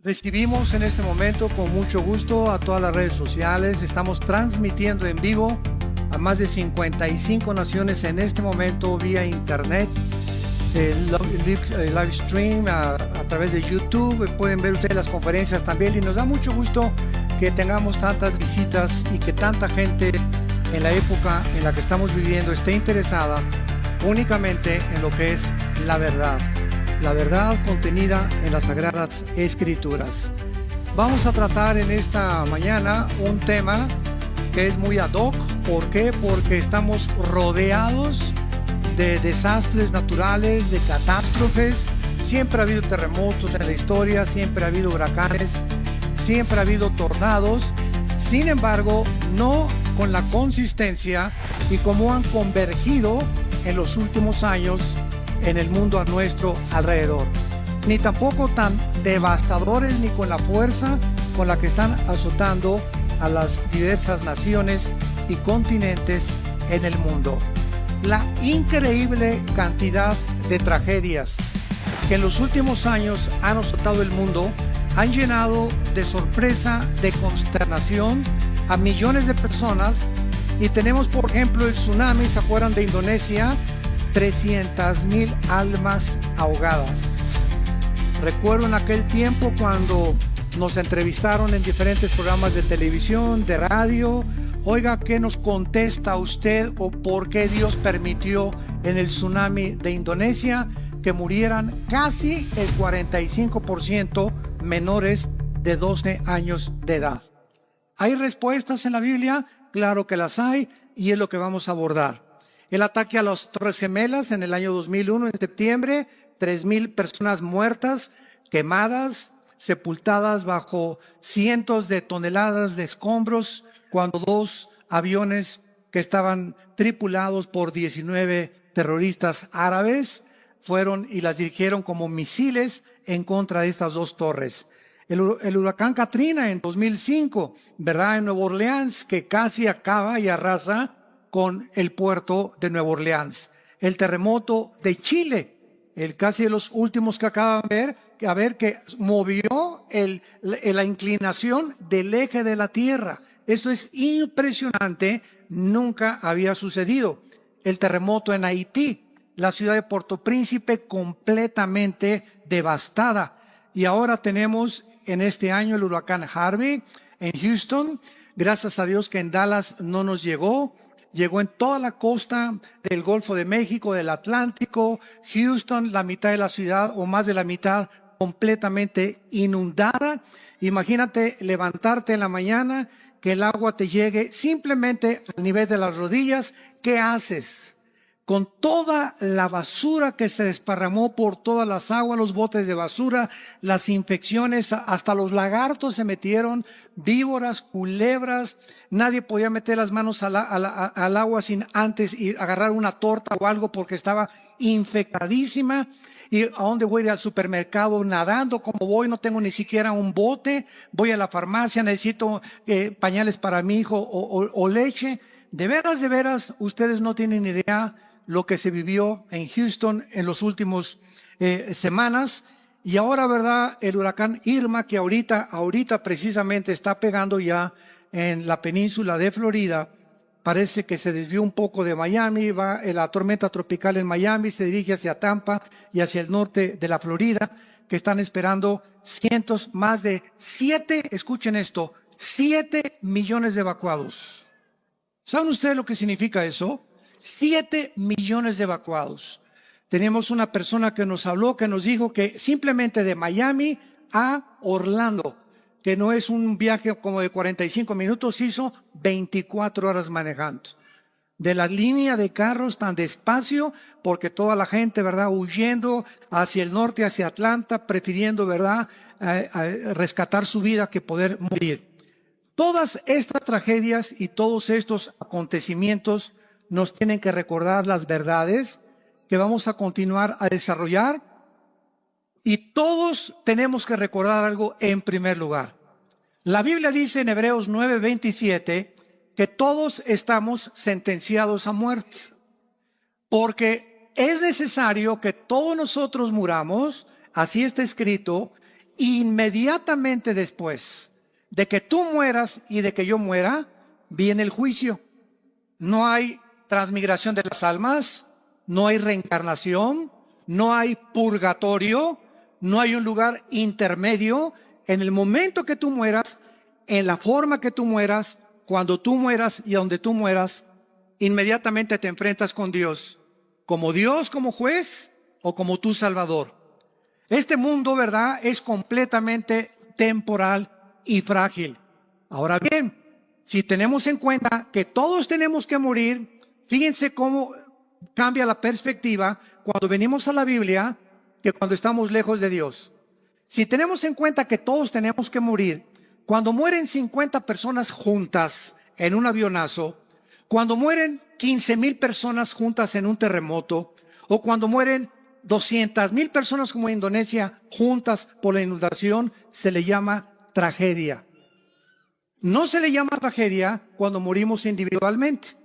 Recibimos en este momento con mucho gusto a todas las redes sociales. Estamos transmitiendo en vivo a más de 55 naciones en este momento vía internet, live stream a través de YouTube. Pueden ver ustedes las conferencias también y nos da mucho gusto que tengamos tantas visitas y que tanta gente en la época en la que estamos viviendo esté interesada únicamente en lo que es la verdad contenida en las Sagradas Escrituras. Vamos a tratar en esta mañana un tema que es muy ad hoc. ¿Por qué? Porque estamos rodeados de desastres naturales, de catástrofes. Siempre ha habido terremotos en la historia, siempre ha habido huracanes, siempre ha habido tornados. Sin embargo, no con la consistencia y como han convergido en los últimos años en el mundo a nuestro alrededor, ni tampoco tan devastadores ni con la fuerza con la que están azotando a las diversas naciones y continentes en el mundo. La increíble cantidad de tragedias que en los últimos años han azotado el mundo han llenado de sorpresa, de consternación a millones de personas. Y tenemos, por ejemplo, el tsunami, ¿se acuerdan de Indonesia? 300,000 almas ahogadas. Recuerdo en aquel tiempo cuando nos entrevistaron en diferentes programas de televisión, de radio. Oiga, ¿qué nos contesta usted o por qué Dios permitió en el tsunami de Indonesia que murieran casi el 45% menores de 12 años de edad? ¿Hay respuestas en la Biblia? Claro que las hay y es lo que vamos a abordar. El ataque a las Torres Gemelas en el año 2001, en septiembre, 3,000 personas muertas, quemadas, sepultadas bajo cientos de toneladas de escombros, cuando dos aviones que estaban tripulados por 19 terroristas árabes fueron y las dirigieron como misiles en contra de estas dos torres. El huracán Katrina en 2005, ¿verdad? En Nueva Orleans, que casi acaba y arrasa con el puerto de Nueva Orleans. El terremoto de Chile, casi de los últimos que acaban de ver, que movió la inclinación del eje de la Tierra. Esto es impresionante, nunca había sucedido. El terremoto en Haití, la ciudad de Puerto Príncipe completamente devastada. Y ahora tenemos en este año el huracán Harvey en Houston. Gracias a Dios que en Dallas no nos llegó. Llegó en toda la costa del Golfo de México, del Atlántico. Houston, la mitad de la ciudad o más de la mitad completamente inundada. Imagínate levantarte en la mañana, que el agua te llegue simplemente al nivel de las rodillas. ¿Qué haces? Con toda la basura que se desparramó por todas las aguas, los botes de basura, las infecciones, hasta los lagartos se metieron, víboras, culebras. Nadie podía meter las manos al agua sin antes y agarrar una torta o algo porque estaba infectadísima. ¿Y a dónde voy a ir? Al supermercado nadando? Como voy, no tengo ni siquiera un bote. Voy a la farmacia, necesito pañales para mi hijo o leche. De veras, ustedes no tienen idea lo que se vivió en Houston en los últimos semanas. Y ahora, ¿verdad? El huracán Irma, que ahorita precisamente está pegando ya en la península de Florida. Parece que se desvió un poco de Miami, va la tormenta tropical en Miami, se dirige hacia Tampa y hacia el norte de la Florida, que están esperando más de 7 millones de evacuados. ¿Saben ustedes lo que significa eso? 7 millones de evacuados. Tenemos una persona que nos habló, que nos dijo que simplemente de Miami a Orlando, que no es un viaje como de 45 minutos, hizo 24 horas manejando. De la línea de carros tan despacio, porque toda la gente, ¿verdad?, huyendo hacia el norte, hacia Atlanta, prefiriendo, ¿verdad?, rescatar su vida que poder morir. Todas estas tragedias y todos estos acontecimientos nos tienen que recordar las verdades que vamos a continuar a desarrollar, y todos tenemos que recordar algo en primer lugar. La Biblia dice en Hebreos 9:27 que todos estamos sentenciados a muerte, porque es necesario que todos nosotros muramos, así está escrito, inmediatamente después de que tú mueras y de que yo muera, viene el juicio. No hay transmigración de las almas, no hay reencarnación, no hay purgatorio, no hay un lugar intermedio. En el momento que tú mueras, en la forma que tú mueras, cuando tú mueras y a donde tú mueras, inmediatamente te enfrentas con Dios, como juez o como tu Salvador. Este mundo, ¿verdad?, es completamente temporal y frágil. Ahora bien, si tenemos en cuenta que todos tenemos que morir, fíjense cómo cambia la perspectiva cuando venimos a la Biblia que cuando estamos lejos de Dios. Si tenemos en cuenta que todos tenemos que morir, cuando mueren 50 personas juntas en un avionazo, cuando mueren 15,000 personas juntas en un terremoto, o cuando mueren 200,000 personas como en Indonesia juntas por la inundación, se le llama tragedia. No se le llama tragedia cuando morimos individualmente.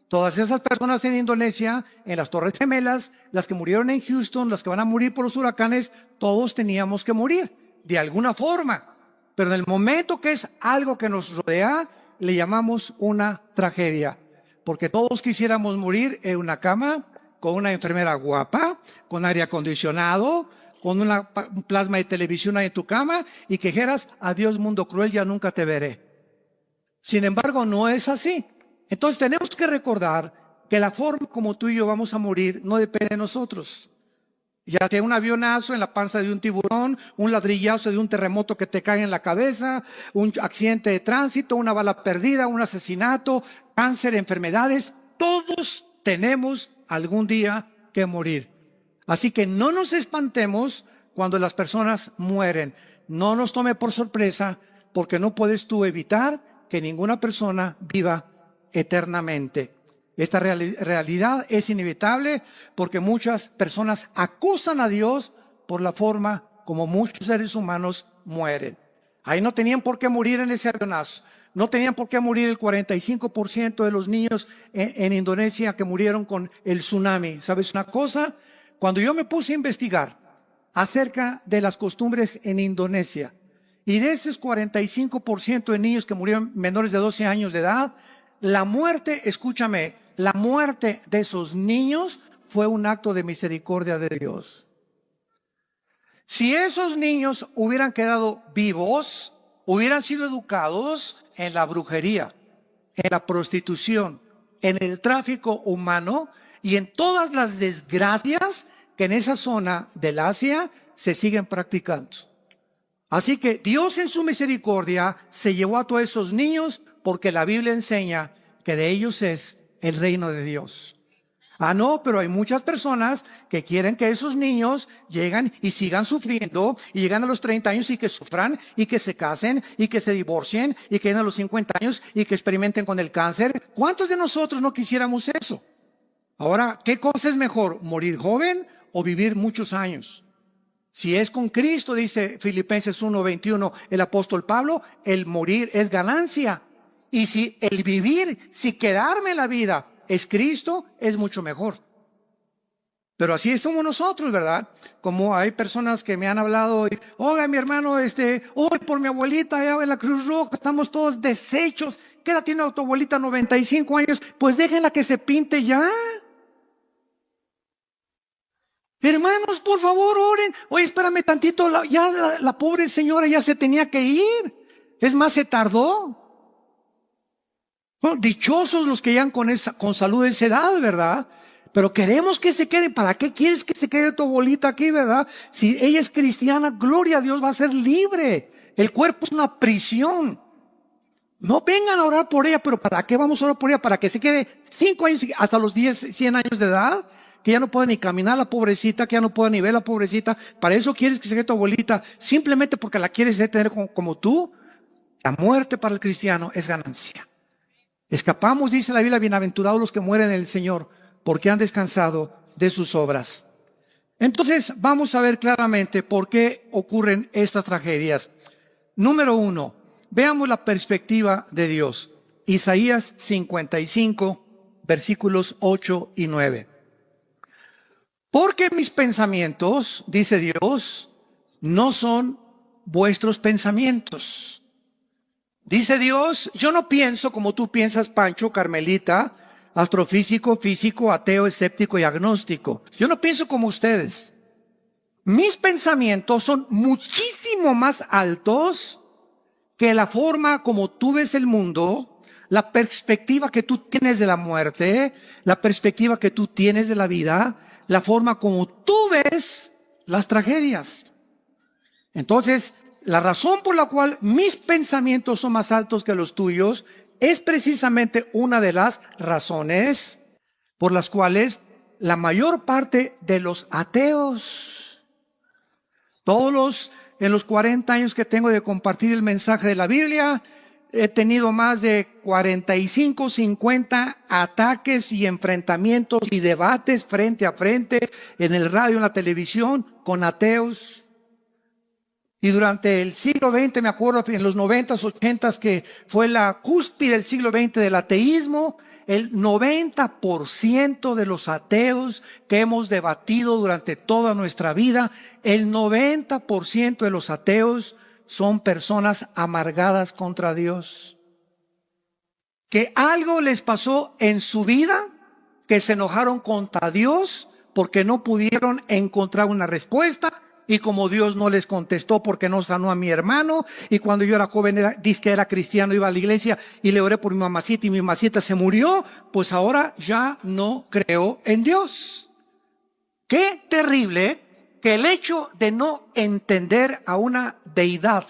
Todas esas personas en Indonesia, en las Torres Gemelas, las que murieron en Houston, las que van a morir por los huracanes, todos teníamos que morir de alguna forma. Pero en el momento que es algo que nos rodea, le llamamos una tragedia. Porque todos quisiéramos morir en una cama, con una enfermera guapa, con aire acondicionado, con un plasma de televisión ahí en tu cama, y que dijeras: adiós mundo cruel, ya nunca te veré. Sin embargo, no es así. Entonces tenemos que recordar que la forma como tú y yo vamos a morir no depende de nosotros. Ya sea un avionazo en la panza de un tiburón, un ladrillazo de un terremoto que te cae en la cabeza, un accidente de tránsito, una bala perdida, un asesinato, cáncer, enfermedades, todos tenemos algún día que morir. Así que no nos espantemos cuando las personas mueren. No nos tome por sorpresa, porque no puedes tú evitar que ninguna persona viva eternamente. Esta realidad es inevitable porque muchas personas acusan a Dios por la forma como muchos seres humanos mueren. Ahí no tenían por qué morir en ese avionazo. No tenían por qué morir el 45% de los niños en Indonesia que murieron con el tsunami. ¿Sabes una cosa? Cuando yo me puse a investigar acerca de las costumbres en Indonesia, y de esos 45% de niños que murieron menores de 12 años de edad, la muerte, escúchame, la muerte de esos niños fue un acto de misericordia de Dios. Si esos niños hubieran quedado vivos, hubieran sido educados en la brujería, en la prostitución, en el tráfico humano y en todas las desgracias que en esa zona del Asia se siguen practicando. Así que Dios en su misericordia se llevó a todos esos niños, porque la Biblia enseña que de ellos es el reino de Dios. No, pero hay muchas personas que quieren que esos niños lleguen y sigan sufriendo, y llegan a los 30 años y que sufran, y que se casen, y que se divorcien, y que lleguen a los 50 años y que experimenten con el cáncer. ¿Cuántos de nosotros no quisiéramos eso? Ahora, ¿qué cosa es mejor? ¿Morir joven o vivir muchos años? Si es con Cristo, dice Filipenses 1:21 el apóstol Pablo, el morir es ganancia. Y si el vivir, si quedarme en la vida es Cristo, es mucho mejor. Pero así somos nosotros, ¿verdad? Como hay personas que me han hablado, oiga, mi hermano, hoy por mi abuelita allá en la Cruz Roja, estamos todos deshechos. ¿Qué edad tiene tu abuelita? 95 años. Pues déjenla que se pinte ya. Hermanos, por favor, oren. Oye, espérame tantito, la pobre señora ya se tenía que ir. Es más, se tardó. Bueno, dichosos los que llegan con salud de esa edad, ¿verdad? Pero queremos que se quede. ¿Para qué quieres que se quede tu abuelita aquí, verdad? Si ella es cristiana, gloria a Dios, va a ser libre. El cuerpo es una prisión. No vengan a orar por ella, pero ¿para qué vamos a orar por ella? Para que se quede 5 años, hasta los 10, 100 años de edad. Que ya no puede ni caminar la pobrecita, que ya no puede ni ver la pobrecita. Para eso quieres que se quede tu abuelita, simplemente porque la quieres tener como tú. La muerte para el cristiano es ganancia. Escapamos, dice la Biblia, bienaventurados los que mueren en el Señor, porque han descansado de sus obras. Entonces vamos a ver claramente por qué ocurren estas tragedias. Número 1, veamos la perspectiva de Dios. Isaías 55, versículos 8 y 9. Porque mis pensamientos, dice Dios, no son vuestros pensamientos. Dice Dios, yo no pienso como tú piensas, Pancho, Carmelita, astrofísico, físico, ateo, escéptico y agnóstico. Yo no pienso como ustedes. Mis pensamientos son muchísimo más altos que la forma como tú ves el mundo, la perspectiva que tú tienes de la muerte, la perspectiva que tú tienes de la vida, la forma como tú ves las tragedias. Entonces, la razón por la cual mis pensamientos son más altos que los tuyos es precisamente una de las razones por las cuales la mayor parte de los ateos, en los 40 años que tengo de compartir el mensaje de la Biblia, he tenido más de 45, 50 ataques y enfrentamientos y debates frente a frente en el radio, en la televisión, con ateos. Y durante el siglo XX, me acuerdo en los 90s, 80s, que fue la cúspide del siglo XX del ateísmo, el 90% de los ateos que hemos debatido durante toda nuestra vida, el 90% de los ateos son personas amargadas contra Dios. Que algo les pasó en su vida, que se enojaron contra Dios porque no pudieron encontrar una respuesta. Y como Dios no les contestó porque no sanó a mi hermano, y cuando yo era joven, dice que era cristiano, iba a la iglesia y le oré por mi mamacita y mi mamacita se murió, pues ahora ya no creo en Dios. Qué terrible que el hecho de no entender a una deidad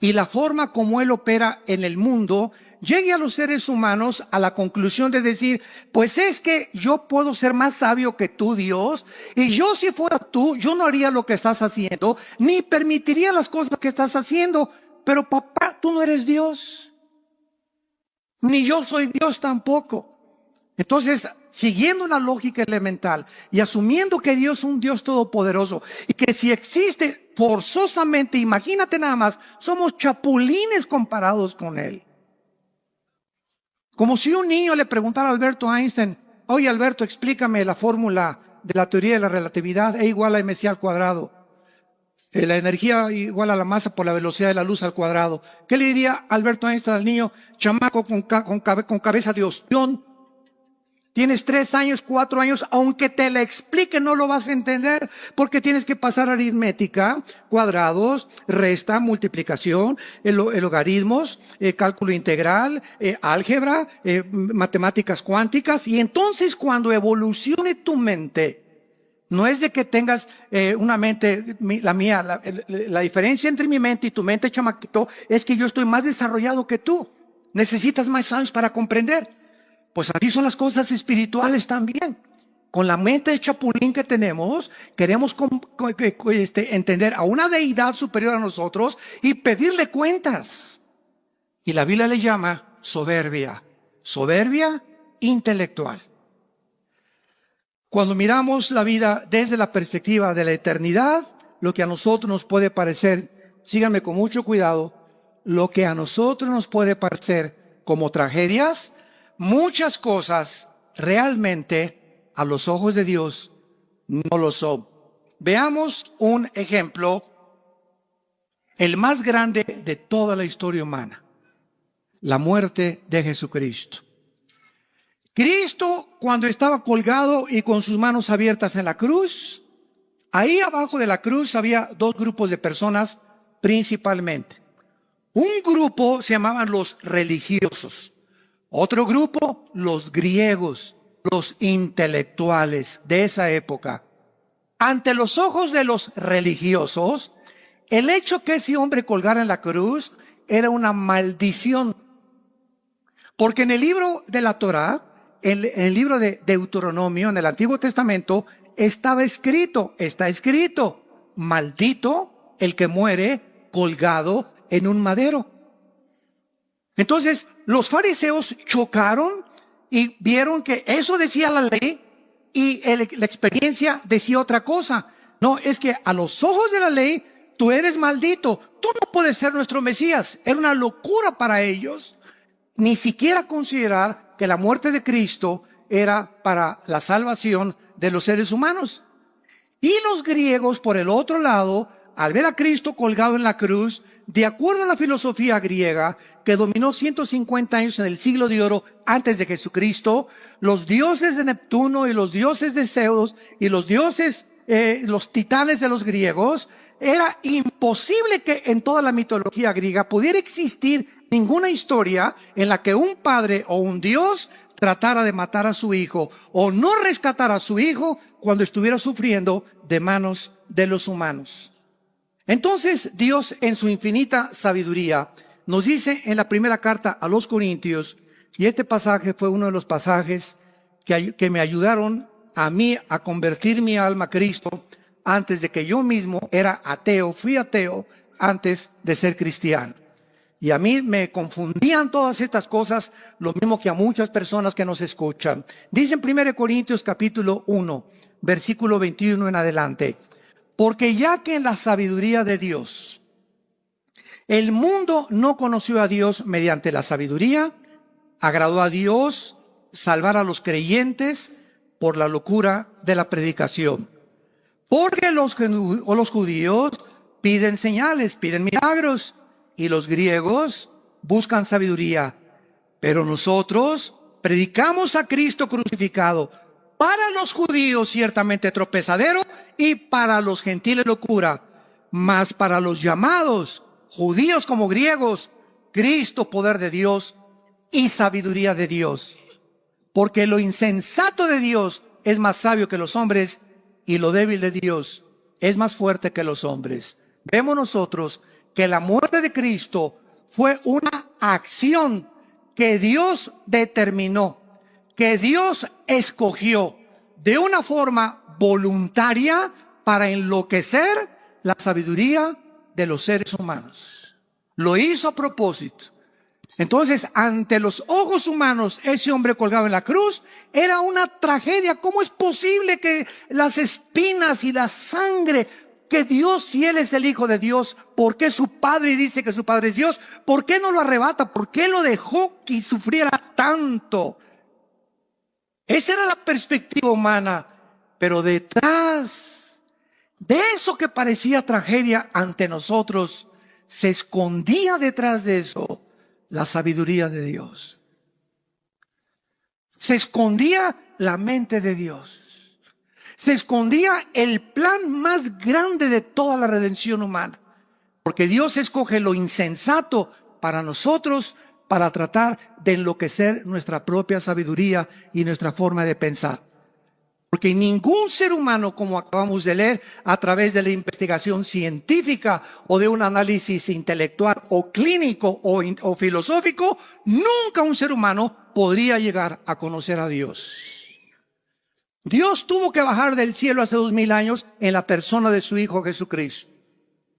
y la forma como Él opera en el mundo llegue a los seres humanos a la conclusión de decir, pues es que yo puedo ser más sabio que tú, Dios, y yo si fuera tú, yo no haría lo que estás haciendo, ni permitiría las cosas que estás haciendo, pero papá, tú no eres Dios, ni yo soy Dios tampoco. Entonces, siguiendo una lógica elemental y asumiendo que Dios es un Dios todopoderoso y que si existe forzosamente, imagínate nada más, somos chapulines comparados con Él. Como si un niño le preguntara a Alberto Einstein, oye Alberto, explícame la fórmula de la teoría de la relatividad, E igual a mc al cuadrado. La energía igual a la masa por la velocidad de la luz al cuadrado. ¿Qué le diría Alberto Einstein al niño chamaco con cabeza de ostión? Tienes 3 años, 4 años, aunque te la explique no lo vas a entender, porque tienes que pasar aritmética, cuadrados, resta, multiplicación, logaritmos, cálculo integral, álgebra, matemáticas cuánticas, y entonces cuando evolucione tu mente, no es de que tengas una mente, la mía, la diferencia entre mi mente y tu mente, chamaquito, es que yo estoy más desarrollado que tú. Necesitas más años para comprender. Pues así son las cosas espirituales también. Con la mente de chapulín que tenemos, queremos entender a una deidad superior a nosotros y pedirle cuentas. Y la Biblia le llama soberbia, soberbia intelectual. Cuando miramos la vida desde la perspectiva de la eternidad, lo que a nosotros nos puede parecer, síganme con mucho cuidado, lo que a nosotros nos puede parecer como tragedias, muchas cosas realmente a los ojos de Dios no lo son. Veamos un ejemplo, el más grande de toda la historia humana, la muerte de Jesucristo. Cristo, cuando estaba colgado y con sus manos abiertas en la cruz, ahí abajo de la cruz había 2 grupos de personas principalmente. Un grupo se llamaban los religiosos. Otro grupo, los griegos, los intelectuales de esa época. Ante los ojos de los religiosos, el hecho que ese hombre colgara en la cruz era una maldición. Porque en el libro de la Torá, en el libro de Deuteronomio, en el Antiguo Testamento, está escrito, maldito el que muere colgado en un madero. Entonces, los fariseos chocaron y vieron que eso decía la ley y la experiencia decía otra cosa. No, es que a los ojos de la ley, tú eres maldito. Tú no puedes ser nuestro Mesías. Era una locura para ellos ni siquiera considerar que la muerte de Cristo era para la salvación de los seres humanos. Y los griegos, por el otro lado, al ver a Cristo colgado en la cruz, de acuerdo a la filosofía griega que dominó 150 años en el siglo de oro antes de Jesucristo, los dioses de Neptuno y los dioses de Zeus y los dioses, los titanes de los griegos, era imposible que en toda la mitología griega pudiera existir ninguna historia en la que un padre o un dios tratara de matar a su hijo o no rescatar a su hijo cuando estuviera sufriendo de manos de los humanos. Entonces Dios, en su infinita sabiduría, nos dice en la primera carta a los Corintios, y este pasaje fue uno de los pasajes que me ayudaron a mí a convertir mi alma a Cristo antes de que yo mismo era ateo, fui ateo antes de ser cristiano. Y a mí me confundían todas estas cosas, lo mismo que a muchas personas que nos escuchan. Dice en 1 Corintios capítulo 1, versículo 21 en adelante: porque ya que en la sabiduría de Dios, el mundo no conoció a Dios mediante la sabiduría, agradó a Dios salvar a los creyentes por la locura de la predicación. Porque los judíos piden señales, piden milagros, y los griegos buscan sabiduría. Pero nosotros predicamos a Cristo crucificado, para los judíos ciertamente tropezadero, y para los gentiles locura, mas para los llamados, judíos como griegos, Cristo poder de Dios y sabiduría de Dios. Porque lo insensato de Dios es más sabio que los hombres, y lo débil de Dios es más fuerte que los hombres. Vemos nosotros que la muerte de Cristo fue una acción que Dios determinó, que Dios escogió de una forma voluntaria para enloquecer la sabiduría de los seres humanos. Lo hizo a propósito. Entonces, ante los ojos humanos, ese hombre colgado en la cruz era una tragedia. ¿Cómo es posible que las espinas y la sangre, que Dios, si Él es el Hijo de Dios, ¿por qué su Padre dice que su Padre es Dios? ¿Por qué no lo arrebata? ¿Por qué lo dejó que sufriera tanto? Esa era la perspectiva humana, pero detrás de eso que parecía tragedia ante nosotros, se escondía detrás de eso la sabiduría de Dios. Se escondía la mente de Dios. Se escondía el plan más grande de toda la redención humana. Porque Dios escoge lo insensato para nosotros, para tratar de enloquecer nuestra propia sabiduría y nuestra forma de pensar. Porque ningún ser humano, como acabamos de leer, a través de la investigación científica o de un análisis intelectual o clínico o filosófico, nunca un ser humano podría llegar a conocer a Dios. Dios tuvo que bajar del cielo hace 2000 años en la persona de su Hijo Jesucristo.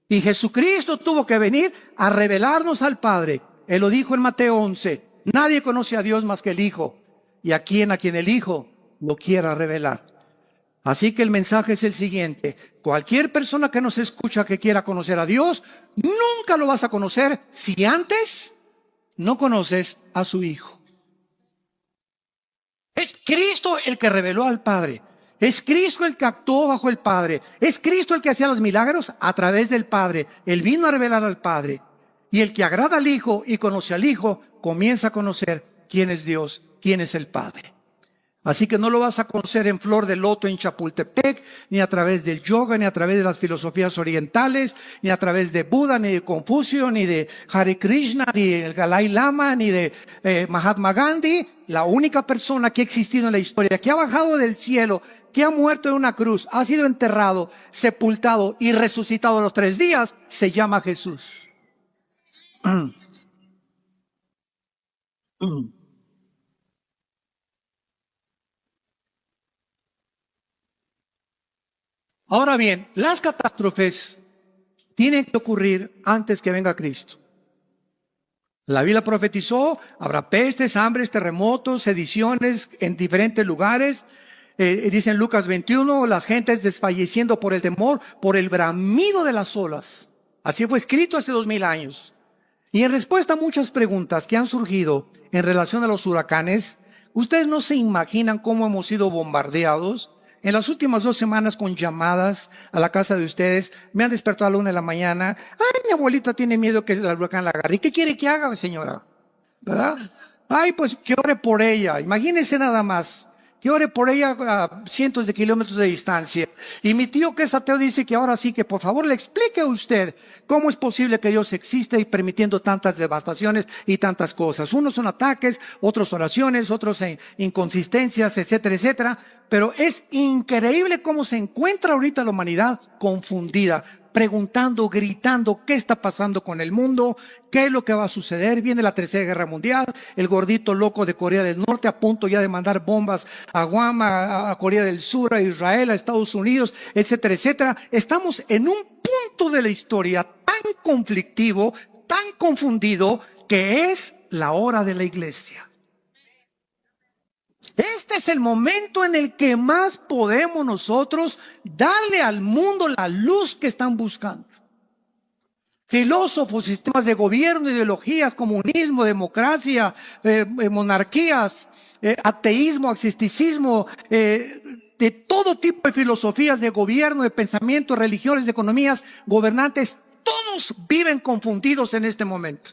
Y Jesucristo tuvo que venir a revelarnos al Padre. Él lo dijo en Mateo 11, nadie conoce a Dios más que el Hijo, y a quien el Hijo lo quiera revelar. Así que el mensaje es el siguiente: cualquier persona que nos escucha que quiera conocer a Dios, nunca lo vas a conocer si antes no conoces a su Hijo. Es Cristo el que reveló al Padre. Es Cristo el que actuó bajo el Padre. Es Cristo el que hacía los milagros a través del Padre. Él vino a revelar al Padre. Y el que agrada al Hijo y conoce al Hijo, comienza a conocer quién es Dios, quién es el Padre. Así que no lo vas a conocer en flor de loto en Chapultepec, ni a través del yoga, ni a través de las filosofías orientales, ni a través de Buda, ni de Confucio, ni de Hare Krishna, ni del Dalai Lama, ni de Mahatma Gandhi. La única persona que ha existido en la historia, que ha bajado del cielo, que ha muerto en una cruz, ha sido enterrado, sepultado y resucitado a los 3 días, se llama Jesús. Ahora bien, las catástrofes tienen que ocurrir antes que venga Cristo. La Biblia profetizó, habrá pestes, hambres, terremotos, sediciones en diferentes lugares. Dice en Lucas 21, las gentes desfalleciendo por el temor, por el bramido de las olas. Así fue escrito hace 2000 años. Y en respuesta a muchas preguntas que han surgido en relación a los huracanes, ustedes no se imaginan cómo hemos sido bombardeados En las últimas 2 semanas, con llamadas a la casa de ustedes, me han despertado a la 1 de la mañana. Ay, mi abuelita tiene miedo que el huracán la agarre. ¿Y qué quiere que haga, señora? ¿Verdad? Ay, pues que ore por ella. Imagínense nada más. Que ore por ella a cientos de kilómetros de distancia. Y mi tío, que es ateo, dice que ahora sí que por favor le explique a usted cómo es posible que Dios existe y permitiendo tantas devastaciones y tantas cosas. Unos son ataques, otros oraciones, otros inconsistencias, etcétera, etcétera. Pero es increíble cómo se encuentra ahorita la humanidad confundida, preguntando, gritando, ¿qué está pasando con el mundo? ¿Qué es lo que va a suceder? Viene la Tercera Guerra Mundial, el gordito loco de Corea del Norte a punto ya de mandar bombas a Guam, a Corea del Sur, a Israel, a Estados Unidos, etcétera, etcétera. Estamos en un punto de la historia tan conflictivo, tan confundido, que es la hora de la iglesia. Este es el momento en el que más podemos nosotros darle al mundo la luz que están buscando. Filósofos, sistemas de gobierno, ideologías, comunismo, democracia, monarquías, ateísmo, agnosticismo, de todo tipo de filosofías de gobierno, de pensamientos, religiones, de economías, gobernantes, todos viven confundidos en este momento.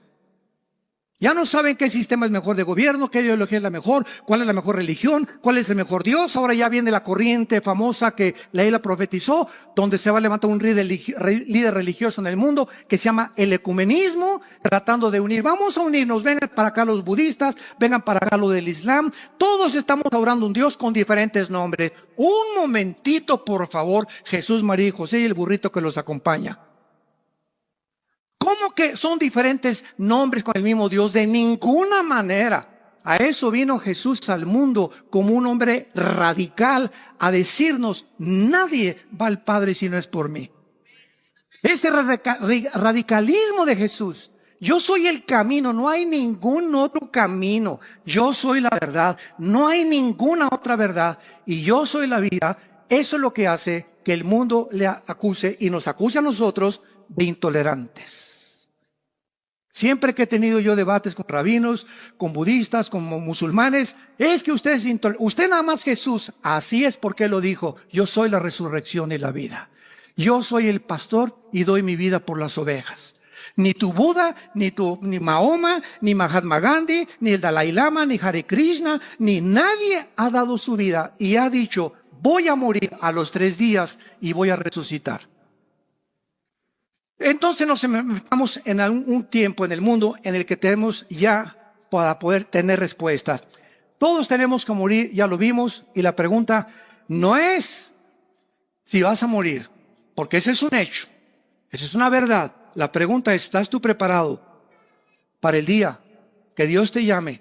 Ya no saben qué sistema es mejor de gobierno, qué ideología es la mejor, cuál es la mejor religión, cuál es el mejor Dios. Ahora ya viene la corriente famosa que la Isla profetizó, donde se va a levantar un líder religioso en el mundo que se llama el ecumenismo, tratando de unir. Vamos a unirnos, vengan para acá los budistas, vengan para acá los del Islam. Todos estamos adorando a un Dios con diferentes nombres. Un momentito, por favor, Jesús, María y José y el burrito que los acompaña. ¿Cómo que son diferentes nombres con el mismo Dios? De ninguna manera. A eso vino Jesús al mundo como un hombre radical a decirnos, nadie va al Padre si no es por mí. Ese radicalismo de Jesús. Yo soy el camino, no hay ningún otro camino. Yo soy la verdad, no hay ninguna otra verdad. Y yo soy la vida. Eso es lo que hace que el mundo le acuse y nos acuse a nosotros de intolerantes. Siempre que he tenido yo debates con rabinos, con budistas, con musulmanes, es que usted es intolerante. Usted nada más Jesús. Así es porque lo dijo. Yo soy la resurrección y la vida. Yo soy el pastor y doy mi vida por las ovejas. Ni tu Buda, ni Mahoma, ni Mahatma Gandhi, ni el Dalai Lama, ni Hare Krishna, ni nadie ha dado su vida y ha dicho, voy a morir a los 3 días y voy a resucitar. Entonces nos estamos en un tiempo en el mundo en el que tenemos ya para poder tener respuestas. Todos tenemos que morir, ya lo vimos, y la pregunta no es si vas a morir, porque ese es un hecho, esa es una verdad. La pregunta es, ¿estás tú preparado para el día que Dios te llame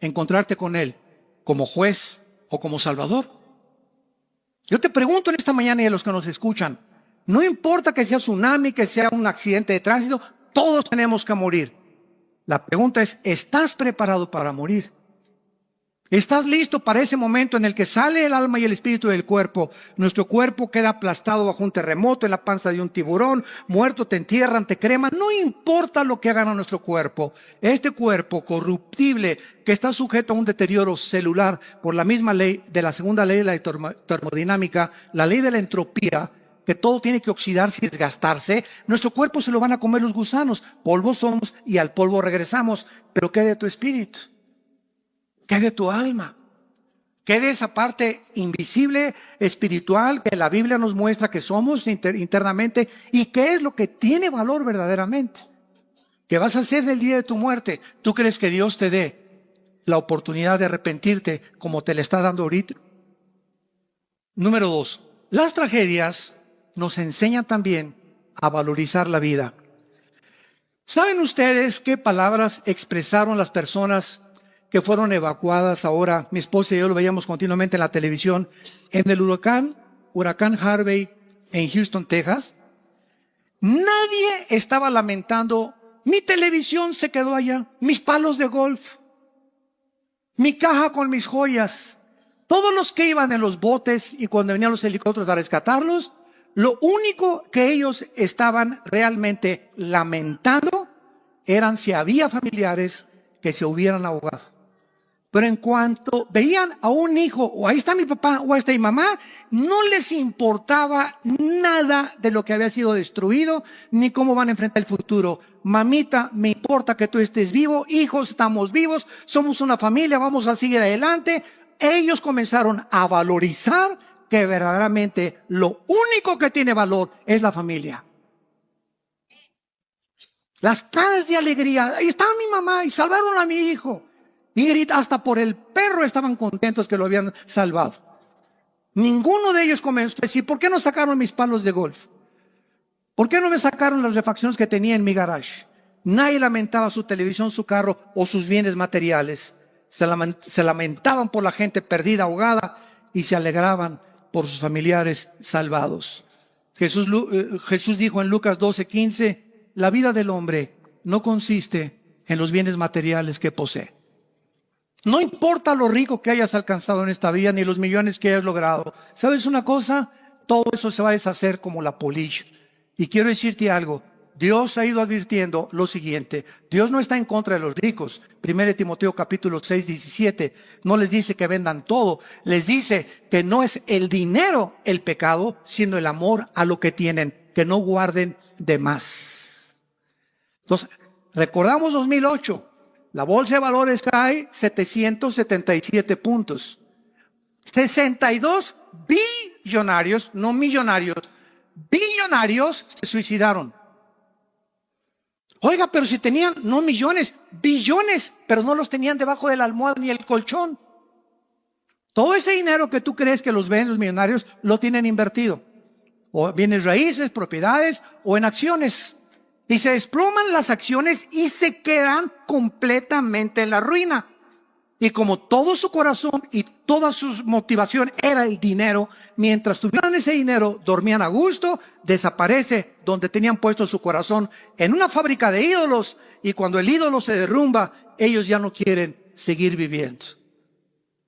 a encontrarte con Él como juez o como salvador? Yo te pregunto en esta mañana y a los que nos escuchan, no importa que sea tsunami, que sea un accidente de tránsito, todos tenemos que morir. La pregunta es, ¿estás preparado para morir? ¿Estás listo para ese momento en el que sale el alma y el espíritu del cuerpo? Nuestro cuerpo queda aplastado bajo un terremoto, en la panza de un tiburón, muerto, te entierran, te creman. No importa lo que hagan a nuestro cuerpo. Este cuerpo corruptible que está sujeto a un deterioro celular por la misma ley de la segunda ley de la termodinámica, la ley de la entropía, que todo tiene que oxidarse y desgastarse, nuestro cuerpo se lo van a comer los gusanos. Polvo somos y al polvo regresamos. Pero ¿qué de tu espíritu? ¿Qué de tu alma? ¿Qué de esa parte invisible, espiritual, que la Biblia nos muestra que somos internamente? ¿Y qué es lo que tiene valor verdaderamente? ¿Qué vas a hacer del día de tu muerte? ¿Tú crees que Dios te dé la oportunidad de arrepentirte como te la está dando ahorita? Número 2. Las tragedias nos enseñan también a valorizar la vida. ¿Saben ustedes qué palabras expresaron las personas que fueron evacuadas ahora? Mi esposa y yo lo veíamos continuamente en la televisión, en el huracán Harvey en Houston, Texas. Nadie estaba lamentando, mi televisión se quedó allá, mis palos de golf, mi caja con mis joyas. Todos los que iban en los botes y cuando venían los helicópteros a rescatarlos, lo único que ellos estaban realmente lamentando eran si había familiares que se hubieran ahogado. Pero en cuanto veían a un hijo, o ahí está mi papá, o ahí está mi mamá, no les importaba nada de lo que había sido destruido, ni cómo van a enfrentar el futuro. Mamita, me importa que tú estés vivo, hijos, estamos vivos, somos una familia, vamos a seguir adelante. Ellos comenzaron a valorizar que verdaderamente lo único que tiene valor es la familia. Las caras de alegría, ahí está mi mamá y salvaron a mi hijo. Y grita, hasta por el perro estaban contentos que lo habían salvado. Ninguno de ellos comenzó a decir, ¿por qué no sacaron mis palos de golf? ¿Por qué no me sacaron las refacciones que tenía en mi garage? Nadie lamentaba su televisión, su carro o sus bienes materiales. Se lamentaban por la gente perdida, ahogada, y se alegraban por sus familiares salvados. Jesús dijo en Lucas 12:15, la vida del hombre no consiste en los bienes materiales que posee. No importa lo rico que hayas alcanzado en esta vida, ni los millones que hayas logrado. ¿Sabes una cosa? Todo eso se va a deshacer como la polilla. Y quiero decirte algo. Dios ha ido advirtiendo lo siguiente. Dios no está en contra de los ricos. 1 Timoteo capítulo 6:17. No les dice que vendan todo. Les dice que no es el dinero el pecado, sino el amor a lo que tienen. Que no guarden de más. Entonces, recordamos 2008. La bolsa de valores cae 777 puntos. 62 billonarios, no millonarios, billonarios se suicidaron. Oiga, pero si tenían, no millones, billones, pero no los tenían debajo de la almohada ni el colchón. Todo ese dinero que tú crees que los ven los millonarios, lo tienen invertido. O bienes raíces, propiedades o en acciones. Y se desploman las acciones y se quedan completamente en la ruina. Y como todo su corazón y toda su motivación era el dinero, mientras tuvieran ese dinero, dormían a gusto, desaparece donde tenían puesto su corazón en una fábrica de ídolos. Y cuando el ídolo se derrumba, ellos ya no quieren seguir viviendo.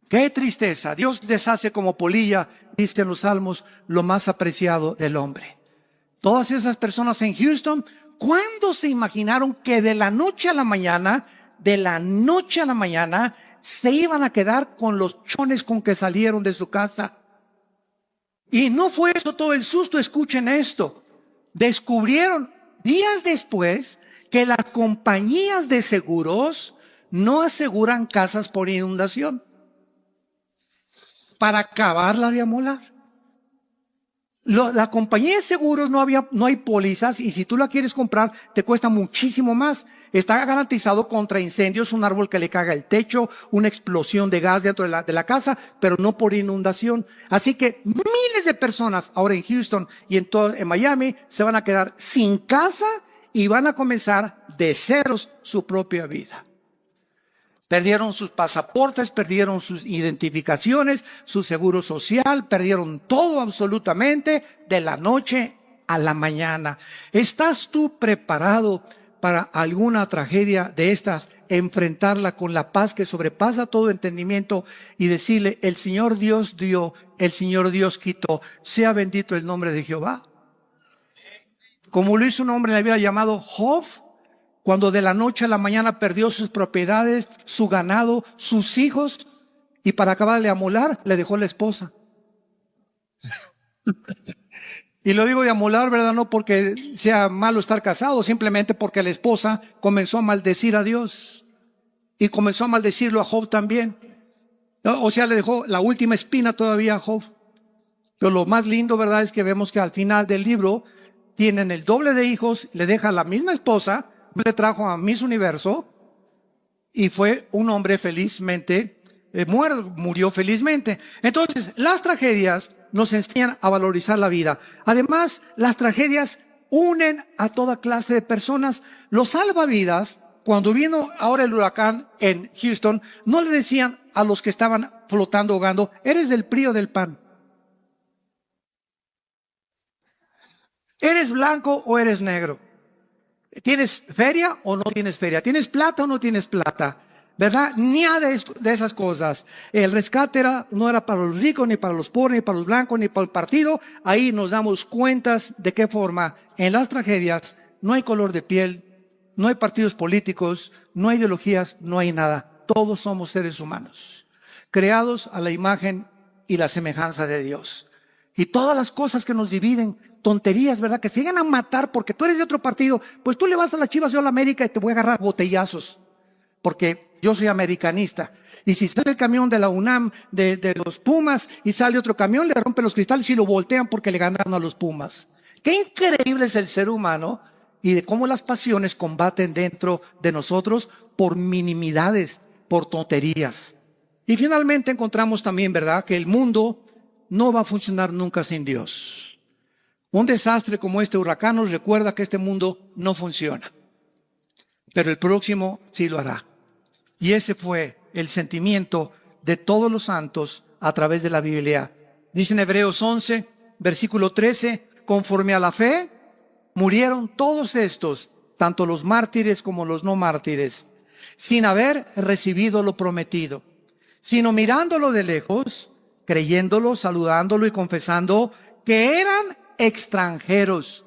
¡Qué tristeza! Dios deshace como polilla, dice en los Salmos, lo más apreciado del hombre. Todas esas personas en Houston, ¿cuándo se imaginaron que de la noche a la mañana, se iban a quedar con los chones con que salieron de su casa? Y no fue eso todo el susto, escuchen esto. Descubrieron días después que las compañías de seguros no aseguran casas por inundación para acabarla de amolar. La compañía de seguros no hay pólizas, y si tú la quieres comprar te cuesta muchísimo más. Está garantizado contra incendios, un árbol que le caga el techo, una explosión de gas dentro de la casa, pero no por inundación. Así que miles de personas ahora en Houston y en Miami se van a quedar sin casa y van a comenzar de ceros su propia vida. Perdieron sus pasaportes, perdieron sus identificaciones, su seguro social, perdieron todo absolutamente de la noche a la mañana. ¿Estás tú preparado para alguna tragedia de estas? Enfrentarla con la paz que sobrepasa todo entendimiento y decirle, el Señor Dios dio, el Señor Dios quitó, sea bendito el nombre de Jehová. Como lo hizo un hombre en la Biblia llamado Job, cuando de la noche a la mañana perdió sus propiedades, su ganado, sus hijos, y para acabarle a amolar, le dejó la esposa. Y lo digo de amolar, ¿verdad? No porque sea malo estar casado, simplemente porque la esposa comenzó a maldecir a Dios. Y comenzó a maldecirlo a Job también. O sea, le dejó la última espina todavía a Job. Pero lo más lindo, ¿verdad? Es que vemos que al final del libro tienen el doble de hijos, le deja la misma esposa, le trajo a Miss Universo y fue un hombre felizmente murió felizmente. Entonces, las tragedias nos enseñan a valorizar la vida. Además, las tragedias unen a toda clase de personas. Los salvavidas, cuando vino ahora el huracán en Houston, no le decían a los que estaban flotando, ahogando, ¿eres del PRI o del PAN? ¿Eres blanco o eres negro? ¿Tienes feria o no tienes feria? ¿Tienes plata o no tienes plata? ¿Verdad? Ni de esas cosas. El rescate no era para los ricos, ni para los pobres, ni para los blancos, ni para el partido. Ahí nos damos cuentas de qué forma en las tragedias no hay color de piel, no hay partidos políticos, no hay ideologías, no hay nada. Todos somos seres humanos, creados a la imagen y la semejanza de Dios. Y todas las cosas que nos dividen, tonterías, ¿verdad? Que se llegan a matar porque tú eres de otro partido, pues tú le vas a las Chivas, yo a la América y te voy a agarrar botellazos, porque yo soy americanista. Y si sale el camión de la UNAM, de los Pumas, y sale otro camión, le rompen los cristales y lo voltean porque le ganaron a los Pumas. Qué increíble es el ser humano y de cómo las pasiones combaten dentro de nosotros por minimidades, por tonterías. Y finalmente encontramos también, ¿verdad?, que el mundo no va a funcionar nunca sin Dios. Un desastre como este huracán nos recuerda que este mundo no funciona, pero el próximo sí lo hará. Y ese fue el sentimiento de todos los santos a través de la Biblia. Dice en Hebreos 11, versículo 13, conforme a la fe, murieron todos estos, tanto los mártires como los no mártires, sin haber recibido lo prometido, sino mirándolo de lejos, creyéndolo, saludándolo y confesando que eran extranjeros,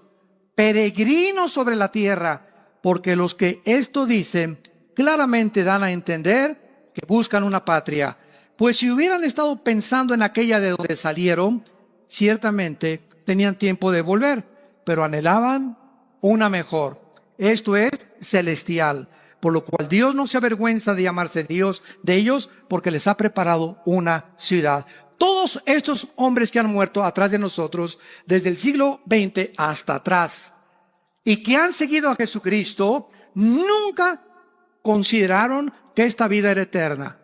peregrinos sobre la tierra, porque los que esto dicen claramente dan a entender que buscan una patria. Pues si hubieran estado pensando en aquella de donde salieron, ciertamente tenían tiempo de volver, pero anhelaban una mejor, esto es celestial, por lo cual Dios no se avergüenza de llamarse Dios de ellos, porque les ha preparado una ciudad. Todos estos hombres que han muerto atrás de nosotros, desde el siglo XX hasta atrás, y que han seguido a Jesucristo, nunca consideraron que esta vida era eterna.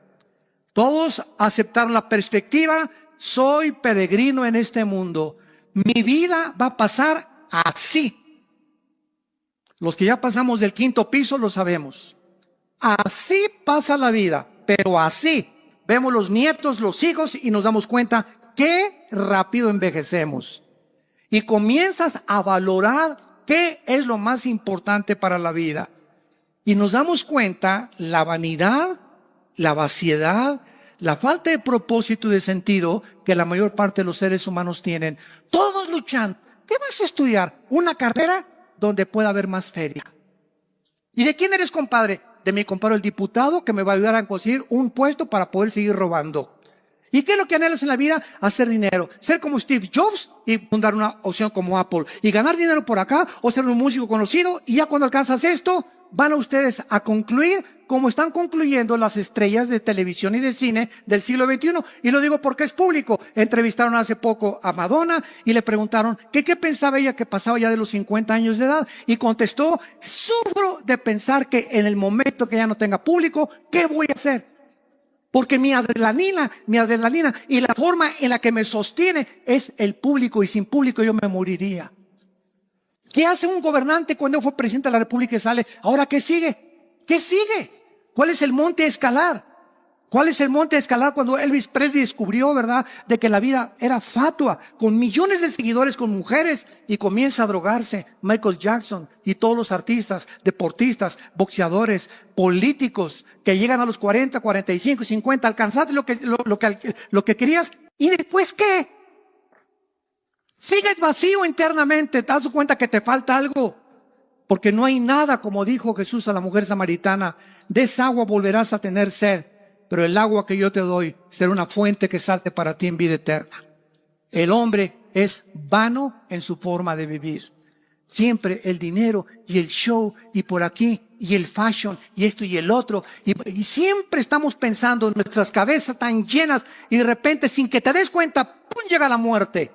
Todos aceptaron la perspectiva: soy peregrino en este mundo, mi vida va a pasar así. Los que ya pasamos del 5º piso lo sabemos. Así pasa la vida, pero así. Vemos los nietos, los hijos y nos damos cuenta qué rápido envejecemos. Y comienzas a valorar qué es lo más importante para la vida. Y nos damos cuenta la vanidad, la vaciedad, la falta de propósito y de sentido que la mayor parte de los seres humanos tienen. Todos luchan. ¿Qué vas a estudiar? Una carrera donde pueda haber más feria. ¿Y de quién eres compadre? De mi compadre el diputado, que me va a ayudar a conseguir un puesto para poder seguir robando. ¿Y qué es lo que anhelas en la vida? Hacer dinero. Ser como Steve Jobs y fundar una opción como Apple. Y ganar dinero por acá o ser un músico conocido. Y ya cuando alcanzas esto, van a ustedes a concluir como están concluyendo las estrellas de televisión y de cine del siglo XXI. Y lo digo porque es público. Entrevistaron hace poco a Madonna y le preguntaron que qué pensaba ella que pasaba ya de los 50 años de edad. Y contestó: sufro de pensar que en el momento que ya no tenga público, ¿qué voy a hacer? Porque mi adrenalina y la forma en la que me sostiene es el público, y sin público yo me moriría. ¿Qué hace un gobernante cuando fue presidente de la República y sale? ¿Ahora qué sigue? ¿Qué sigue? ¿Cuál es el monte a escalar? ¿Cuál es el monte a escalar cuando Elvis Presley descubrió, verdad, de que la vida era fatua, con millones de seguidores, con mujeres, y comienza a drogarse? Michael Jackson y todos los artistas, deportistas, boxeadores, políticos, que llegan a los 40, 45, 50, alcanzaste lo que querías, ¿y después qué? Sigues vacío internamente, te das cuenta que te falta algo, porque no hay nada, como dijo Jesús a la mujer samaritana: de esa agua volverás a tener sed, pero el agua que yo te doy será una fuente que salte para ti en vida eterna. El hombre es vano en su forma de vivir. Siempre el dinero y el show y por aquí y el fashion y esto y el otro. Y siempre estamos pensando, nuestras cabezas tan llenas, y de repente, sin que te des cuenta, ¡pum!, llega la muerte.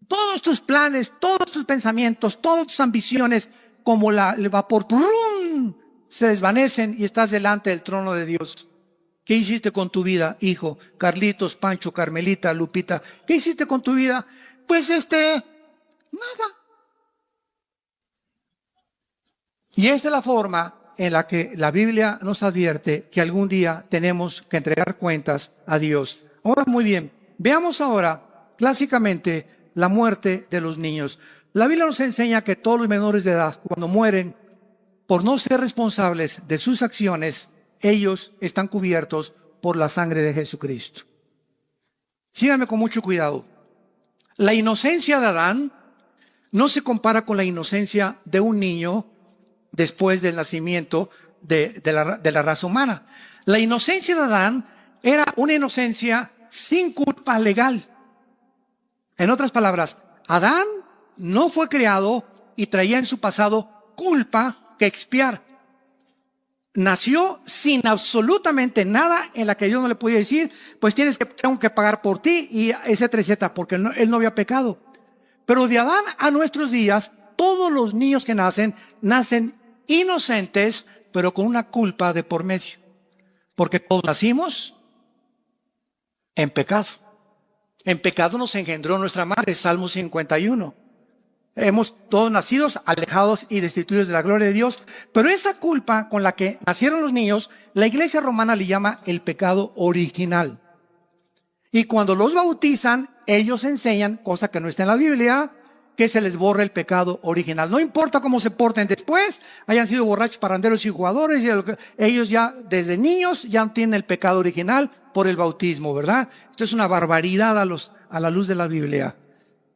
Todos tus planes, todos tus pensamientos, todas tus ambiciones, como el vapor, ¡pum!, se desvanecen y estás delante del trono de Dios. ¿Qué hiciste con tu vida, hijo? Carlitos, Pancho, Carmelita, Lupita, ¿qué hiciste con tu vida? Pues nada. Y esta es la forma en la que la Biblia nos advierte que algún día tenemos que entregar cuentas a Dios. Ahora, muy bien, veamos ahora clásicamente la muerte de los niños. La Biblia nos enseña que todos los menores de edad, cuando mueren por no ser responsables de sus acciones, ellos están cubiertos por la sangre de Jesucristo. Síganme con mucho cuidado. La inocencia de Adán no se compara con la inocencia de un niño después del nacimiento, de la raza humana. La inocencia de Adán era una inocencia sin culpa legal. En otras palabras, Adán no fue creado y traía en su pasado culpa que expiar. Nació sin absolutamente nada en la que Dios no le podía decir, pues tengo que pagar por ti, y etcétera, etcétera, porque él no había pecado. Pero de Adán a nuestros días, todos los niños que nacen inocentes, pero con una culpa de por medio. Porque todos nacimos en pecado. En pecado nos engendró nuestra madre, Salmo 51. Hemos todos nacidos alejados y destituidos de la gloria de Dios. Pero esa culpa con la que nacieron los niños, la Iglesia romana le llama el pecado original. Y cuando los bautizan, ellos enseñan, cosa que no está en la Biblia, que se les borre el pecado original. No importa cómo se porten después, hayan sido borrachos, parranderos y jugadores, ellos ya desde niños ya tienen el pecado original por el bautismo, ¿verdad? Esto es una barbaridad a la luz de la Biblia.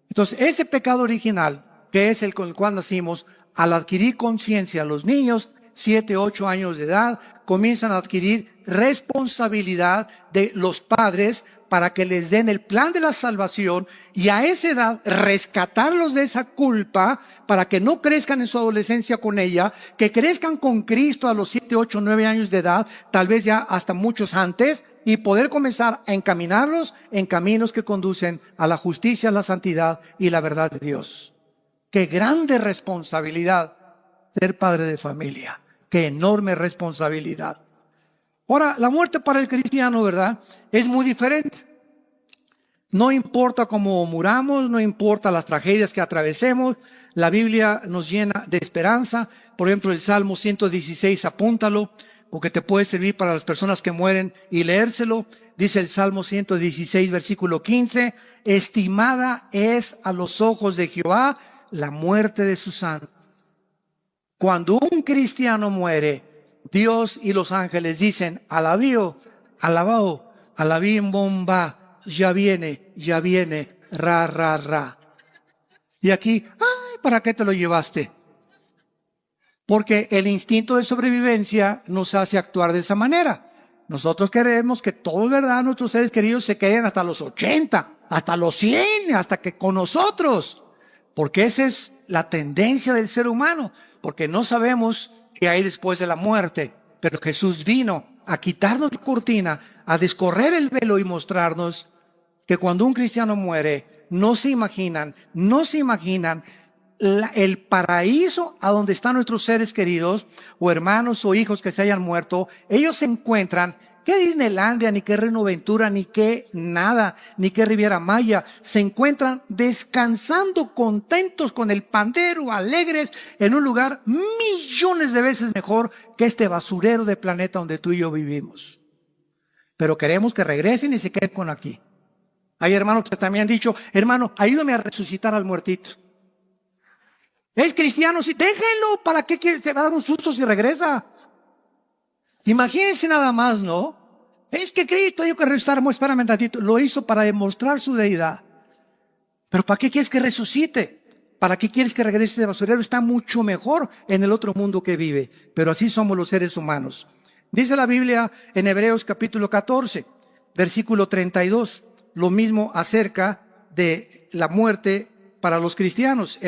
Entonces, ese pecado original, que es el con el cual nacimos, al adquirir conciencia, los niños, 7, 8 años de edad, comienzan a adquirir responsabilidad de los padres para que les den el plan de la salvación, y a esa edad rescatarlos de esa culpa para que no crezcan en su adolescencia con ella, que crezcan con Cristo a los 7, 8, 9 años de edad, tal vez ya hasta muchos antes, y poder comenzar a encaminarlos en caminos que conducen a la justicia, la santidad y la verdad de Dios. Qué grande responsabilidad ser padre de familia, qué enorme responsabilidad. Ahora, la muerte para el cristiano, ¿verdad?, es muy diferente. No importa cómo muramos, no importa las tragedias que atravesemos, la Biblia nos llena de esperanza. Por ejemplo, el Salmo 116, apúntalo, porque te puede servir para las personas que mueren y leérselo. Dice el Salmo 116, versículo 15, estimada es a los ojos de Jehová la muerte de sus santos. Cuando un cristiano muere, Dios y los ángeles dicen, alabío, alabao, alabim bomba, ya viene, ra, ra, ra. Y aquí, ay, ¿para qué te lo llevaste? Porque el instinto de sobrevivencia nos hace actuar de esa manera. Nosotros queremos que todos, ¿verdad?, nuestros seres queridos se queden hasta los 80, hasta los 100, hasta que con nosotros. Porque esa es la tendencia del ser humano. Porque no sabemos qué hay después de la muerte. Pero Jesús vino a quitarnos la cortina, a descorrer el velo y mostrarnos que cuando un cristiano muere, no se imaginan el paraíso a donde están nuestros seres queridos, o hermanos o hijos que se hayan muerto. Ellos se encuentran, qué Disneylandia, ni qué Reno Ventura, ni qué nada, ni qué Riviera Maya, se encuentran descansando, contentos, con el pandero, alegres, en un lugar millones de veces mejor que este basurero de planeta donde tú y yo vivimos. Pero queremos que regresen y se queden con aquí. Hay hermanos que también han dicho, hermano, ayúdame a resucitar al muertito. Es cristiano, sí, déjenlo, ¿para qué se va a dar un susto si regresa? Imagínense nada más, ¿no? Es que Cristo dijo que resucitar, espérame un tantito, lo hizo para demostrar su deidad. Pero ¿para qué quieres que resucite? ¿Para qué quieres que regrese de basurero? Está mucho mejor en el otro mundo que vive. Pero así somos los seres humanos. Dice la Biblia en Hebreos capítulo 14, versículo 32, lo mismo acerca de la muerte para los cristianos.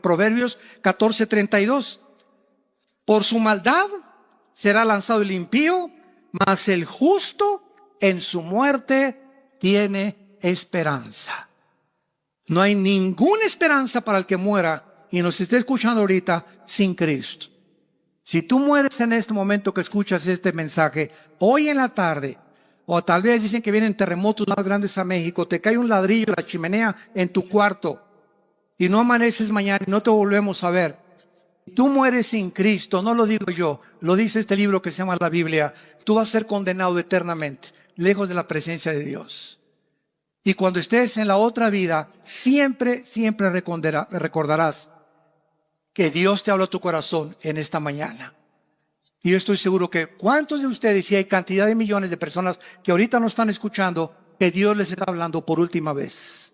Proverbios 14, 32. Por su maldad será lanzado el impío, mas el justo en su muerte tiene esperanza. No hay ninguna esperanza para el que muera y nos esté escuchando ahorita sin Cristo. Si tú mueres en este momento que escuchas este mensaje, hoy en la tarde, o tal vez dicen que vienen terremotos más grandes a México, te cae un ladrillo de la chimenea en tu cuarto y no amaneces mañana y no te volvemos a ver. Tú mueres sin Cristo, no lo digo yo, lo dice este libro que se llama la Biblia. Tú vas a ser condenado eternamente, lejos de la presencia de Dios. Y cuando estés en la otra vida, siempre recordarás que Dios te habló a tu corazón en esta mañana. Y yo estoy seguro que cuántos de ustedes, y hay cantidad de millones de personas que ahorita no están escuchando, que Dios les está hablando por última vez.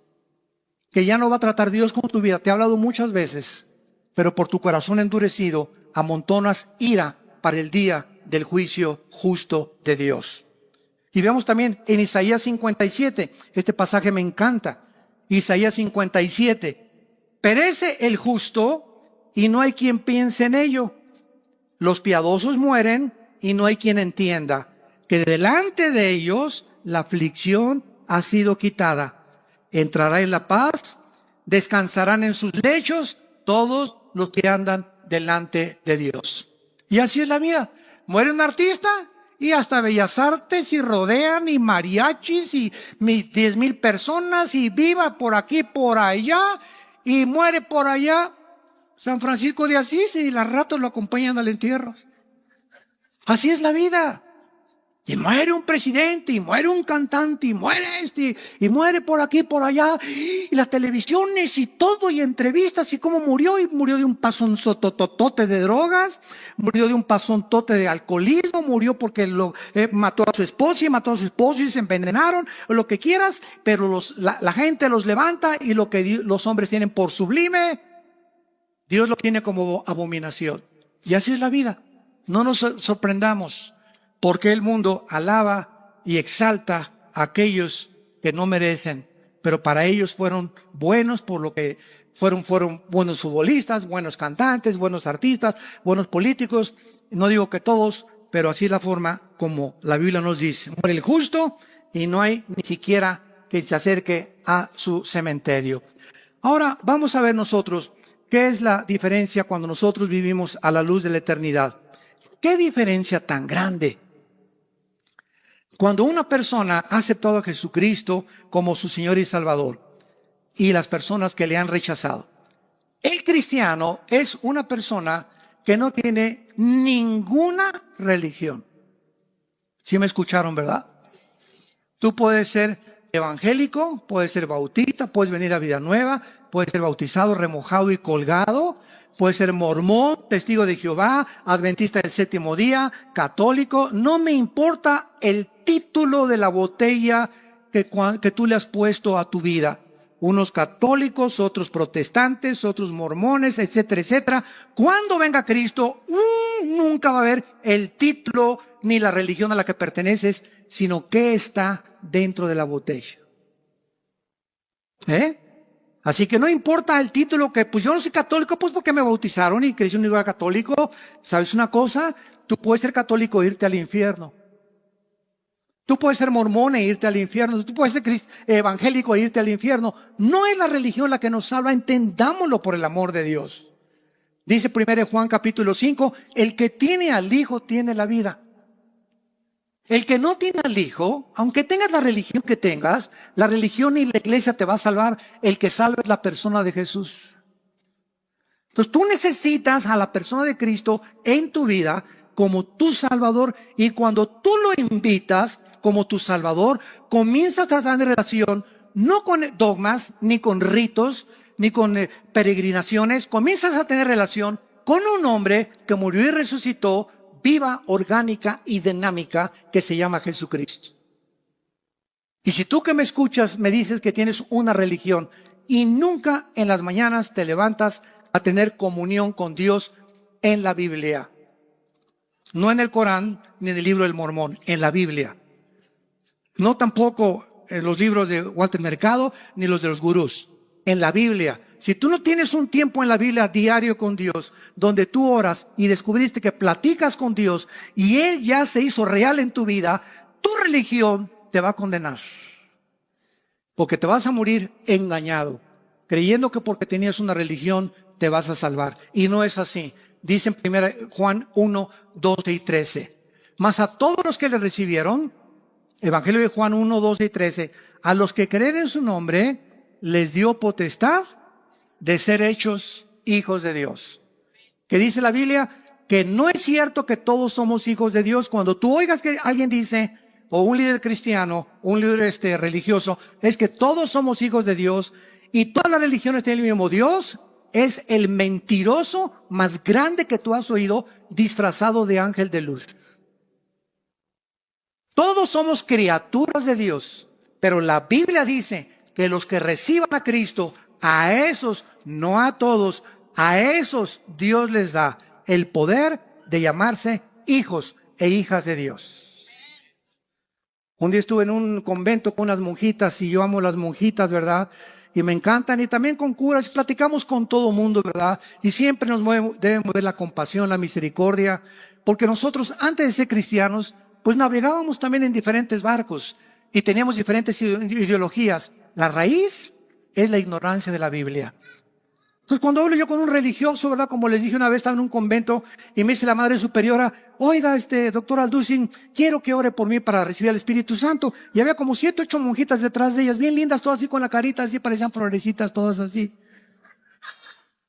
Que ya no va a tratar Dios con tu vida. Te ha hablado muchas veces, pero por tu corazón endurecido amontonas ira para el día del juicio justo de Dios. Y vemos también en Isaías 57, este pasaje me encanta. Isaías 57, perece el justo y no hay quien piense en ello. Los piadosos mueren y no hay quien entienda que delante de ellos la aflicción ha sido quitada. Entrará en la paz, descansarán en sus lechos todos los que andan delante de Dios. Y así es la vida. Muere un artista y hasta Bellas Artes y rodean y mariachis y 10,000 personas y viva por aquí, por allá, y muere por allá San Francisco de Asís y las ratas lo acompañan al entierro. Así es la vida. Y muere un presidente, y muere un cantante, y muere y muere por aquí, por allá, y las televisiones y todo, y entrevistas, y cómo murió, y murió de un pasonzototote de drogas, murió de un pasontote de alcoholismo, murió porque mató a su esposa, y mató a su esposo, y se envenenaron, o lo que quieras, pero la gente los levanta, y lo que los hombres tienen por sublime, Dios lo tiene como abominación. Y así es la vida. No nos sorprendamos. Porque el mundo alaba y exalta a aquellos que no merecen, pero para ellos fueron buenos por lo que fueron buenos futbolistas, buenos cantantes, buenos artistas, buenos políticos. No digo que todos, pero así es la forma como la Biblia nos dice. Muere el justo y no hay ni siquiera que se acerque a su cementerio. Ahora vamos a ver nosotros qué es la diferencia cuando nosotros vivimos a la luz de la eternidad. ¿Qué diferencia tan grande? Cuando una persona ha aceptado a Jesucristo como su Señor y Salvador y las personas que le han rechazado, el cristiano es una persona que no tiene ninguna religión. ¿Sí me escucharon, verdad? Tú puedes ser evangélico, puedes ser bautista, puedes venir a Vida Nueva, puedes ser bautizado, remojado y colgado, puedes ser mormón, testigo de Jehová, adventista del séptimo día, católico. No me importa el título de la botella que tú le has puesto a tu vida. Unos católicos, otros protestantes, otros mormones, etcétera, etcétera. Cuando venga Cristo, nunca va a haber el título ni la religión a la que perteneces, sino qué está dentro de la botella. Así que no importa el título que, pues yo no soy católico, pues porque me bautizaron y crecí en un lugar católico. ¿Sabes una cosa? Tú puedes ser católico e irte al infierno. Tú puedes ser mormón e irte al infierno. Tú puedes ser evangélico e irte al infierno. No es la religión la que nos salva, entendámoslo por el amor de Dios. Dice 1 Juan capítulo 5, el que tiene al Hijo tiene la vida. El que no tiene al Hijo, aunque tengas la religión que tengas, la religión y la iglesia te va a salvar. El que salva es la persona de Jesús. Entonces tú necesitas a la persona de Cristo en tu vida como tu Salvador, y cuando tú lo invitas como tu Salvador, comienzas a tener relación no con dogmas, ni con ritos, ni con peregrinaciones. Comienzas a tener relación con un hombre que murió y resucitó, viva, orgánica y dinámica, que se llama Jesucristo. Y si tú que me escuchas me dices que tienes una religión y nunca en las mañanas te levantas a tener comunión con Dios en la Biblia, no en el Corán ni en el libro del Mormón, en la Biblia, no tampoco en los libros de Walter Mercado ni los de los gurús, en la Biblia. Si tú no tienes un tiempo en la Biblia diario con Dios, donde tú oras y descubriste que platicas con Dios y Él ya se hizo real en tu vida, tu religión te va a condenar. Porque te vas a morir engañado, creyendo que porque tenías una religión te vas a salvar. Y no es así. Dice en 1 Juan 1, 12 y 13. Mas a todos los que le recibieron, Evangelio de Juan 1, 12 y 13, a los que creen en su nombre, les dio potestad de ser hechos hijos de Dios. Que dice la Biblia que no es cierto que todos somos hijos de Dios. Cuando tú oigas que alguien dice, o un líder cristiano, un líder religioso, es que todos somos hijos de Dios y todas las religiones tienen el mismo Dios, es el mentiroso más grande que tú has oído, disfrazado de ángel de luz. Todos somos criaturas de Dios, pero la Biblia dice que los que reciban a Cristo, a esos, no a todos, a esos Dios les da el poder de llamarse hijos e hijas de Dios. Un día estuve en un convento con unas monjitas, y yo amo las monjitas, ¿verdad? Y me encantan, y también con curas, platicamos con todo mundo, ¿verdad? Y siempre debe mover la compasión, la misericordia, porque nosotros, antes de ser cristianos, pues navegábamos también en diferentes barcos y teníamos diferentes ideologías. La raíz es la ignorancia de la Biblia. Entonces, cuando hablo yo con un religioso, ¿verdad? Como les dije una vez, estaba en un convento y me dice la Madre Superiora: oiga, doctor Alducin, quiero que ore por mí para recibir al Espíritu Santo. Y había como 7, 8 monjitas detrás de ellas, bien lindas, todas así con la carita, así parecían florecitas, todas así.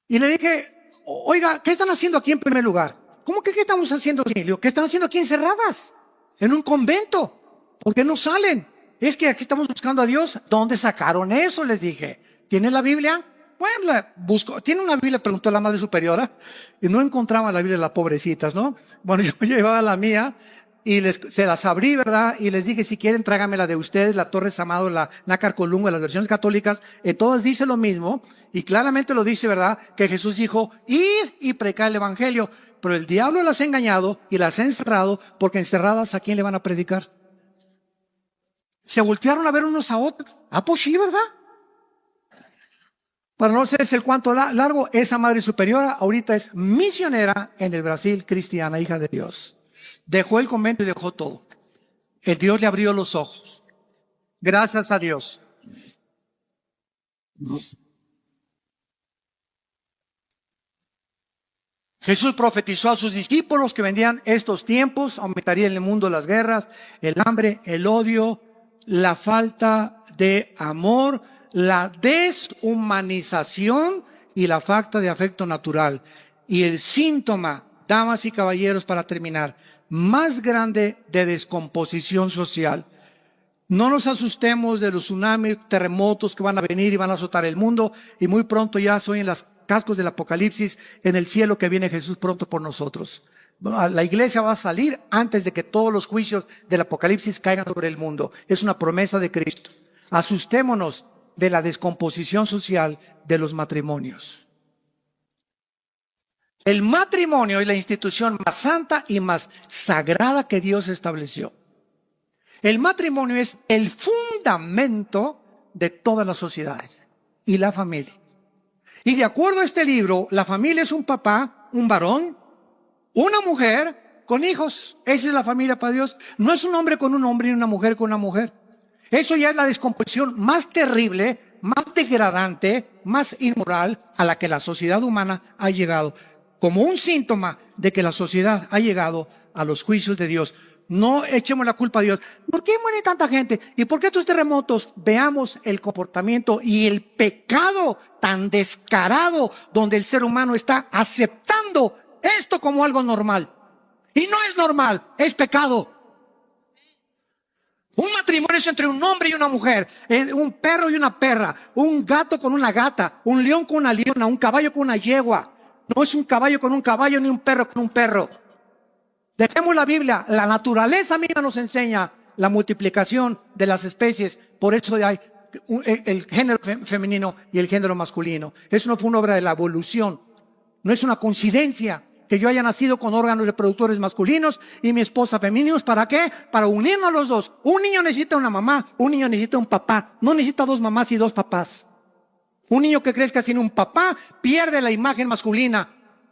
Y le dije: oiga, ¿qué están haciendo aquí en primer lugar? ¿Cómo que qué estamos haciendo aquí? Le digo: ¿qué están haciendo aquí encerradas? En un convento. ¿Por qué no salen? Es que aquí estamos buscando a Dios. ¿Dónde sacaron eso? Les dije. ¿Tiene la Biblia? Bueno, la busco. ¿Tiene una Biblia? Preguntó la Madre Superiora. Y no encontraba la Biblia de las pobrecitas, ¿no? Bueno, yo llevaba la mía y se las abrí, ¿verdad? Y les dije: si quieren, tráigame la de ustedes, la Torres Amado, la Nácar Colunga, las versiones católicas. Todas dicen lo mismo. Y claramente lo dice, ¿verdad? Que Jesús dijo: id y predicad el Evangelio. Pero el diablo las ha engañado y las ha encerrado, porque encerradas, ¿a quién le van a predicar? Se voltearon a ver unos a otros. Pues sí, ¿verdad? Para no ser el cuanto largo, esa Madre Superiora ahorita es misionera en el Brasil, cristiana, hija de Dios. Dejó el convento y dejó todo. El Dios le abrió los ojos. Gracias a Dios. Jesús profetizó a sus discípulos que vendrían estos tiempos, aumentaría en el mundo las guerras, el hambre, el odio, la falta de amor, la deshumanización y la falta de afecto natural. Y el síntoma, damas y caballeros, para terminar, más grande de descomposición social. No nos asustemos de los tsunamis, terremotos que van a venir y van a azotar el mundo, y muy pronto ya soy en las cascos del Apocalipsis, en el cielo, que viene Jesús pronto por nosotros. La iglesia va a salir antes de que todos los juicios del Apocalipsis caigan sobre el mundo. Es una promesa de Cristo. Asustémonos de la descomposición social de los matrimonios. El matrimonio es la institución más santa y más sagrada que Dios estableció. El matrimonio es el fundamento de todas las sociedades y la familia. Y de acuerdo a este libro, la familia es un papá, un varón, una mujer con hijos. Esa es la familia para Dios. No es un hombre con un hombre y una mujer con una mujer. Eso ya es la descomposición más terrible, más degradante, más inmoral a la que la sociedad humana ha llegado, como un síntoma de que la sociedad ha llegado a los juicios de Dios. No echemos la culpa a Dios. ¿Por qué muere tanta gente? ¿Y por qué estos terremotos? Veamos el comportamiento y el pecado tan descarado, donde el ser humano está aceptando esto como algo normal. Y no es normal, es pecado. Un matrimonio es entre un hombre y una mujer, un perro y una perra, un gato con una gata, un león con una leona, un caballo con una yegua. No es un caballo con un caballo ni un perro con un perro. Dejemos la Biblia. La naturaleza misma nos enseña la multiplicación de las especies. Por eso hay el género femenino y el género masculino. Eso no fue una obra de la evolución. No es una coincidencia que yo haya nacido con órganos reproductores masculinos y mi esposa femeninos. ¿Para qué? Para unirnos los dos. Un niño necesita una mamá, un niño necesita un papá. No necesita 2 mamás y 2 papás. Un niño que crezca sin un papá pierde la imagen masculina.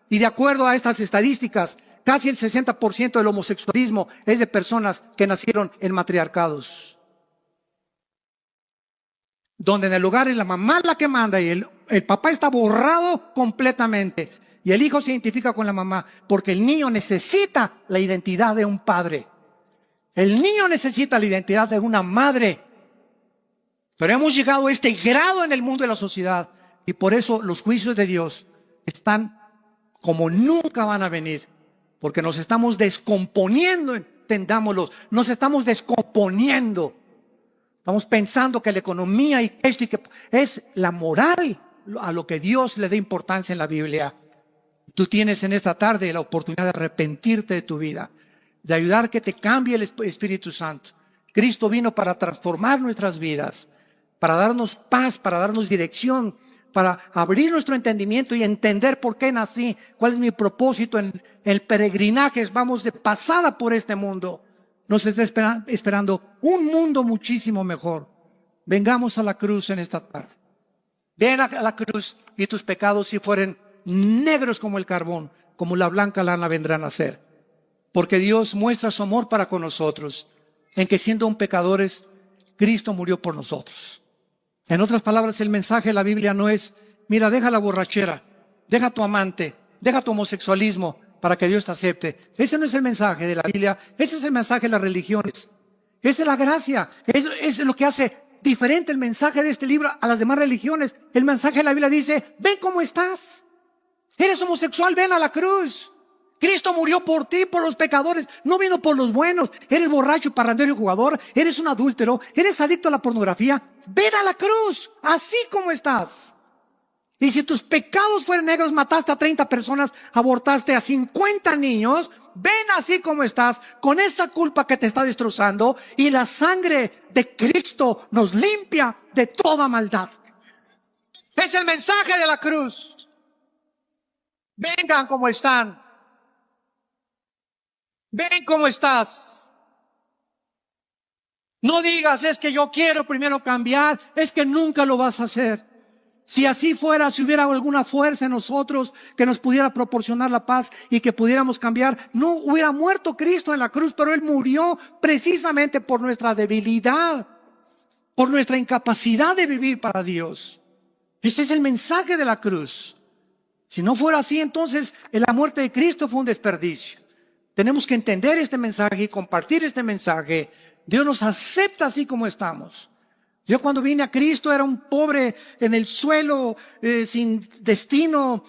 Y de acuerdo a estas estadísticas, casi el 60% del homosexualismo es de personas que nacieron en matriarcados, donde en el lugar es la mamá la que manda y el papá está borrado completamente. Y el hijo se identifica con la mamá porque el niño necesita la identidad de un padre. El niño necesita la identidad de una madre. Pero hemos llegado a este grado en el mundo de la sociedad y por eso los juicios de Dios están como nunca van a venir. Porque nos estamos descomponiendo, entendámoslo, nos estamos descomponiendo. Estamos pensando que la economía y esto y que es la moral a lo que Dios le da importancia en la Biblia. Tú tienes en esta tarde la oportunidad de arrepentirte de tu vida, de ayudar que te cambie el Espíritu Santo. Cristo vino para transformar nuestras vidas, para darnos paz, para darnos dirección, para abrir nuestro entendimiento y entender por qué nací, cuál es mi propósito en el peregrinaje. Vamos de pasada por este mundo. Nos está esperando un mundo muchísimo mejor. Vengamos a la cruz en esta tarde. Ven a la cruz y tus pecados, si fueren negros como el carbón, como la blanca lana, vendrán a ser. Porque Dios muestra su amor para con nosotros, en que siendo un pecadores, Cristo murió por nosotros. En otras palabras, el mensaje de la Biblia no es: mira, deja la borrachera, deja tu amante, deja tu homosexualismo para que Dios te acepte. Ese no es el mensaje de la Biblia. Ese es el mensaje de las religiones. Esa es la gracia. Es lo que hace diferente el mensaje de este libro a las demás religiones. El mensaje de la Biblia dice: ven cómo estás. Eres homosexual, ven a la cruz. Cristo murió por ti, por los pecadores. No vino por los buenos. Eres borracho, parrandero y jugador. Eres un adúltero. Eres adicto a la pornografía. Ven a la cruz, así como estás. Y si tus pecados fueron negros, mataste a 30 personas, abortaste a 50 niños, ven así como estás, con esa culpa que te está destrozando, y la sangre de Cristo nos limpia de toda maldad. Es el mensaje de la cruz. Vengan como están. Ven cómo estás. No digas: es que yo quiero primero cambiar. Es que nunca lo vas a hacer. Si así fuera, si hubiera alguna fuerza en nosotros que nos pudiera proporcionar la paz y que pudiéramos cambiar, no hubiera muerto Cristo en la cruz. Pero Él murió precisamente por nuestra debilidad, por nuestra incapacidad de vivir para Dios. Ese es el mensaje de la cruz. Si no fuera así, entonces la muerte de Cristo fue un desperdicio. Tenemos que entender este mensaje y compartir este mensaje. Dios nos acepta así como estamos. Yo cuando vine a Cristo era un pobre en el suelo, sin destino,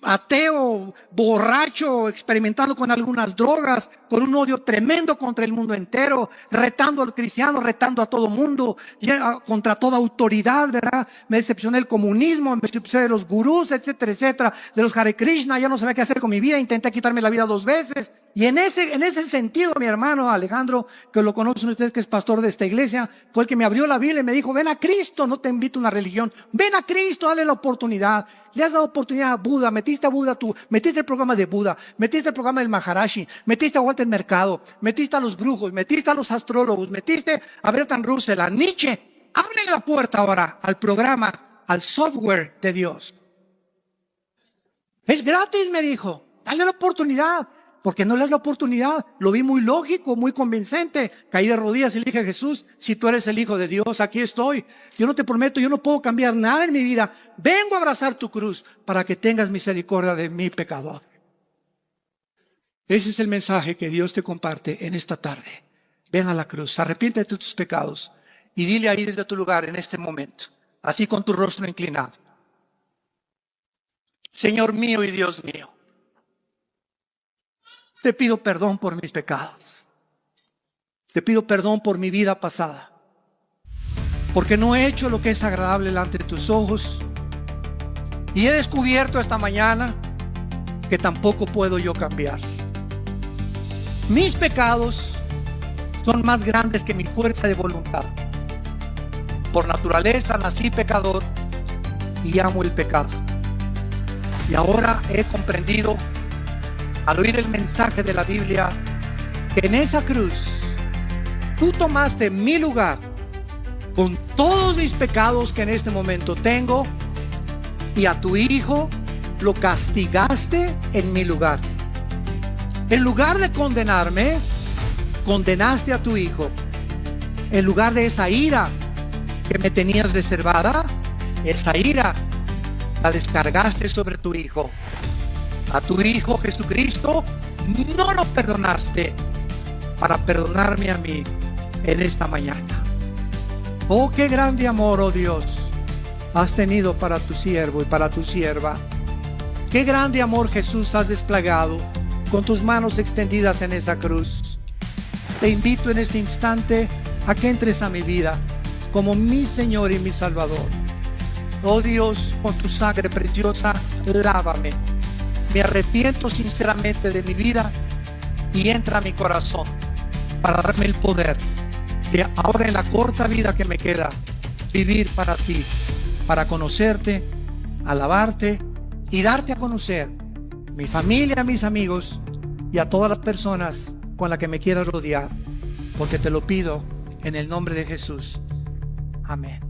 ateo, borracho, experimentando con algunas drogas, con un odio tremendo contra el mundo entero, retando al cristiano, retando a todo mundo, contra toda autoridad, ¿verdad? Me decepcioné del comunismo, me decepcioné de los gurús, etcétera, etcétera, de los Hare Krishna. Ya no sabía qué hacer con mi vida, intenté quitarme la vida 2 veces. Y en ese sentido, mi hermano Alejandro, que lo conocen ustedes, que es pastor de esta iglesia, fue el que me abrió la Biblia y me dijo: ven a Cristo, no te invito a una religión, ven a Cristo, dale la oportunidad. Le has dado oportunidad a Buda, metiste a Buda tú, metiste el programa de Buda, metiste el programa del Maharashi, metiste a Walter Mercado, metiste a los brujos, metiste a los astrólogos, metiste a Bertrand Russell, a Nietzsche. Abre la puerta ahora al programa, al software de Dios. Es gratis, me dijo, dale la oportunidad. Porque no le das la oportunidad. Lo vi muy lógico, muy convincente. Caí de rodillas y le dije: a Jesús, si tú eres el Hijo de Dios, aquí estoy. Yo no te prometo, yo no puedo cambiar nada en mi vida. Vengo a abrazar tu cruz para que tengas misericordia de mi pecador. Ese es el mensaje que Dios te comparte en esta tarde. Ven a la cruz, arrepiéntete de tus pecados y dile ahí desde tu lugar en este momento, así con tu rostro inclinado: Señor mío y Dios mío, te pido perdón por mis pecados. Te pido perdón por mi vida pasada, porque no he hecho lo que es agradable delante de tus ojos. Y he descubierto esta mañana que tampoco puedo yo cambiar. Mis pecados son más grandes que mi fuerza de voluntad. Por naturaleza nací pecador y amo el pecado. Y ahora he comprendido, al oír el mensaje de la Biblia, que en esa cruz tú tomaste mi lugar con todos mis pecados que en este momento tengo, y a tu Hijo lo castigaste en mi lugar. En lugar de condenarme, condenaste a tu Hijo. En lugar de esa ira que me tenías reservada, esa ira la descargaste sobre tu Hijo. A tu Hijo Jesucristo no lo perdonaste para perdonarme a mí en esta mañana. Oh, qué grande amor, oh Dios, has tenido para tu siervo y para tu sierva. Qué grande amor, Jesús, has desplegado con tus manos extendidas en esa cruz. Te invito en este instante a que entres a mi vida como mi Señor y mi Salvador. Oh Dios, con tu sangre preciosa, lávame. Me arrepiento sinceramente de mi vida y entra a mi corazón para darme el poder de ahora, en la corta vida que me queda, vivir para ti, para conocerte, alabarte y darte a conocer, mi familia, mis amigos y a todas las personas con las que me quieras rodear, porque te lo pido en el nombre de Jesús. Amén.